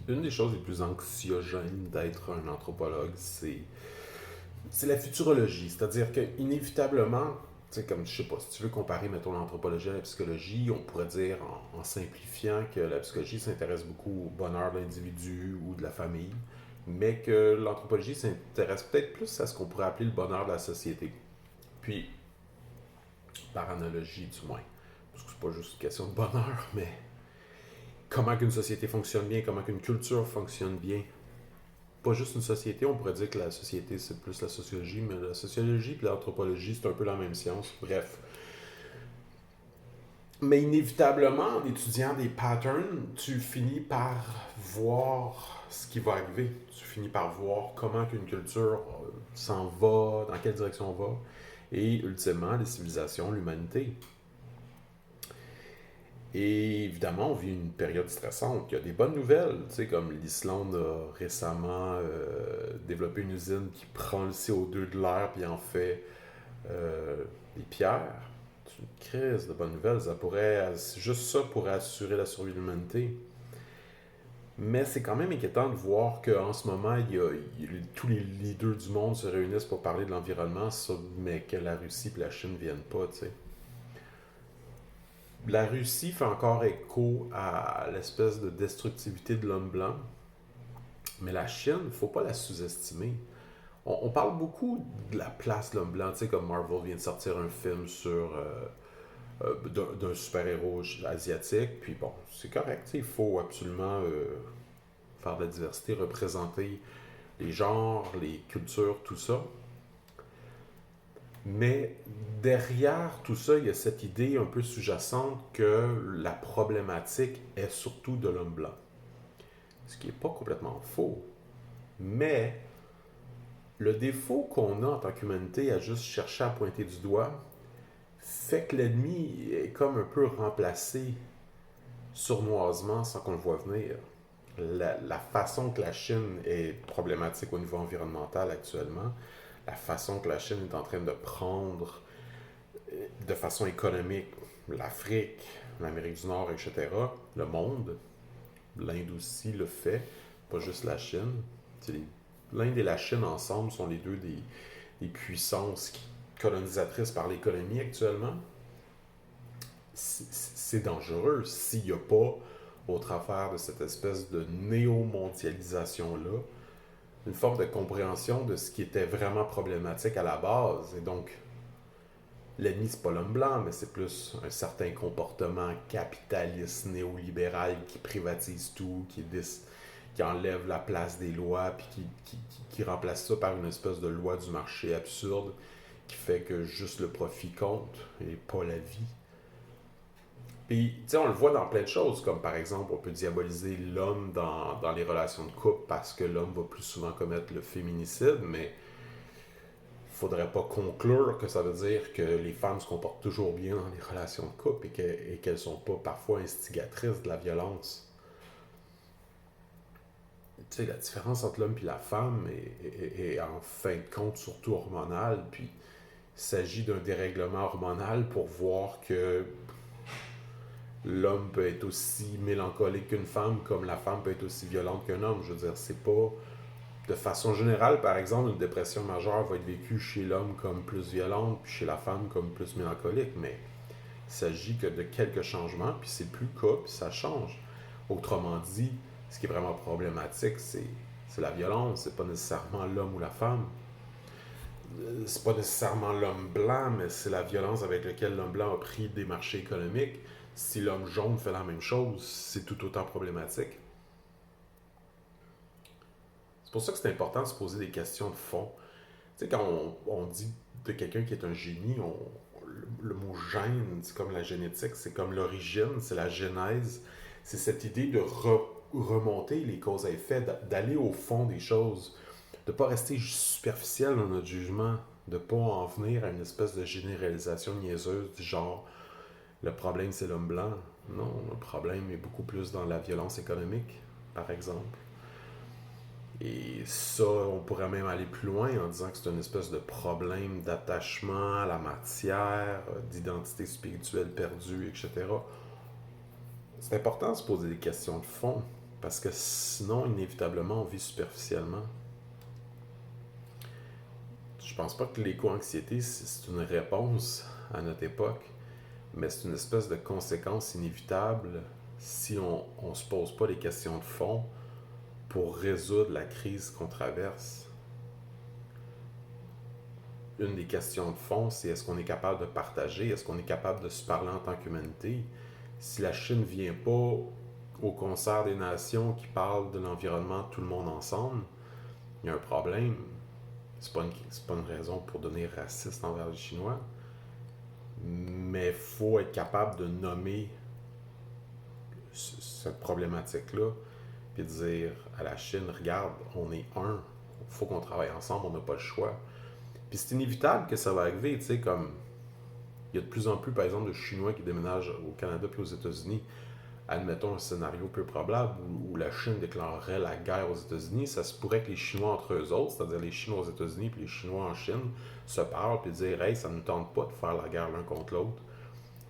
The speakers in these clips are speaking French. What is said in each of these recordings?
Une des choses les plus anxiogènes d'être un anthropologue, c'est la futurologie. C'est-à-dire que inévitablement, tu sais, comme je sais pas, si tu veux comparer, mettons, l'anthropologie à la psychologie, on pourrait dire en simplifiant que la psychologie s'intéresse beaucoup au bonheur de l'individu ou de la famille, mais que l'anthropologie s'intéresse peut-être plus à ce qu'on pourrait appeler le bonheur de la société. Puis, par analogie du moins, parce que c'est pas juste une question de bonheur, mais comment qu'une société fonctionne bien, comment qu'une culture fonctionne bien, pas juste une société, on pourrait dire que la société c'est plus la sociologie, mais la sociologie et l'anthropologie c'est un peu la même science. Bref. Mais inévitablement, en étudiant des patterns, tu finis par voir ce qui va arriver. Tu finis par voir comment qu'une culture s'en va, dans quelle direction on va, et ultimement les civilisations, l'humanité. Et évidemment, on vit une période stressante. Il y a des bonnes nouvelles, tu sais, comme l'Islande a récemment développé une usine qui prend le CO2 de l'air puis en fait des pierres. C'est une crise de bonnes nouvelles. Juste ça pourrait assurer la survie de l'humanité. Mais c'est quand même inquiétant de voir qu'en ce moment, tous les leaders du monde se réunissent pour parler de l'environnement, mais que la Russie et la Chine ne viennent pas, tu sais. La Russie fait encore écho à l'espèce de destructivité de l'homme blanc, mais la Chine, il ne faut pas la sous-estimer. On parle beaucoup de la place de l'homme blanc, tu sais, comme Marvel vient de sortir un film sur d'un super-héros asiatique, puis bon, c'est correct, il faut absolument faire de la diversité, représenter les genres, les cultures, tout ça. Mais derrière tout ça, il y a cette idée un peu sous-jacente que la problématique est surtout de l'homme blanc. Ce qui n'est pas complètement faux. Mais le défaut qu'on a en tant qu'humanité à juste chercher à pointer du doigt fait que l'ennemi est comme un peu remplacé sournoisement sans qu'on le voit venir. La façon que la Chine est problématique au niveau environnemental actuellement, la façon que la Chine est en train de prendre de façon économique l'Afrique, l'Amérique du Nord, etc., le monde, l'Inde aussi le fait, pas juste la Chine. L'Inde et la Chine ensemble sont les deux des puissances colonisatrices par l'économie actuellement. C'est dangereux s'il n'y a pas, au travers de cette espèce de néo-mondialisation-là, une forme de compréhension de ce qui était vraiment problématique à la base. Et donc, l'ennemi, c'est pas l'homme blanc, mais c'est plus un certain comportement capitaliste, néolibéral qui privatise tout, qui enlève la place des lois, puis qui remplace ça par une espèce de loi du marché absurde qui fait que juste le profit compte et pas la vie. Puis, tu sais, on le voit dans plein de choses, comme par exemple, on peut diaboliser l'homme dans les relations de couple parce que l'homme va plus souvent commettre le féminicide, mais faudrait pas conclure que ça veut dire que les femmes se comportent toujours bien dans les relations de couple et qu'elles sont pas parfois instigatrices de la violence. Tu sais, la différence entre l'homme et la femme est en fin de compte surtout hormonale, puis il s'agit d'un dérèglement hormonal pour voir que l'homme peut être aussi mélancolique qu'une femme, comme la femme peut être aussi violente qu'un homme. Je veux dire, c'est pas... De façon générale, par exemple, une dépression majeure va être vécue chez l'homme comme plus violente, puis chez la femme comme plus mélancolique, mais il s'agit que de quelques changements, puis c'est plus le cas, puis ça change. Autrement dit, ce qui est vraiment problématique, c'est la violence, c'est pas nécessairement l'homme ou la femme. C'est pas nécessairement l'homme blanc, mais c'est la violence avec laquelle l'homme blanc a pris des marchés économiques. Si l'homme jaune fait la même chose, c'est tout autant problématique. C'est pour ça que c'est important de se poser des questions de fond. Tu sais, quand on dit de quelqu'un qui est un génie, le mot gène, c'est comme la génétique, c'est comme l'origine, c'est la genèse. C'est cette idée de remonter les causes à effet, d'aller au fond des choses, de ne pas rester superficiel dans notre jugement, de ne pas en venir à une espèce de généralisation niaiseuse du genre le problème c'est l'homme blanc. Non, le problème est beaucoup plus dans la violence économique, par exemple. Et ça, on pourrait même aller plus loin en disant que c'est une espèce de problème d'attachement à la matière, d'identité spirituelle perdue, etc. C'est important de se poser des questions de fond. Parce que sinon, inévitablement, on vit superficiellement. Je pense pas que l'éco-anxiété, c'est une réponse à notre époque, mais c'est une espèce de conséquence inévitable si on ne se pose pas les questions de fond pour résoudre la crise qu'on traverse. Une des questions de fond, c'est est-ce qu'on est capable de partager, est-ce qu'on est capable de se parler en tant qu'humanité? Si la Chine ne vient pas au concert des nations qui parlent de l'environnement tout le monde ensemble, il y a un problème. C'est pas une raison pour devenir raciste envers les Chinois, mais il faut être capable de nommer cette problématique-là, puis de dire à la Chine, regarde, on est un, il faut qu'on travaille ensemble, on n'a pas le choix. Puis c'est inévitable que ça va arriver, tu sais, comme il y a de plus en plus, par exemple, de Chinois qui déménagent au Canada puis aux États-Unis. Admettons un scénario peu probable où la Chine déclarerait la guerre aux États-Unis, ça se pourrait que les Chinois entre eux autres, c'est-à-dire les Chinois aux États-Unis puis les Chinois en Chine, se parlent puis dire hey, ça ne nous tente pas de faire la guerre l'un contre l'autre.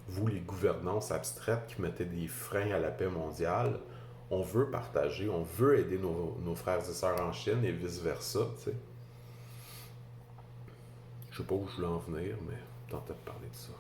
Vous, les gouvernances abstraites qui mettaient des freins à la paix mondiale, on veut partager, on veut aider nos frères et sœurs en Chine et vice-versa, tu sais. Je sais pas où je voulais en venir, mais tentais de parler de ça.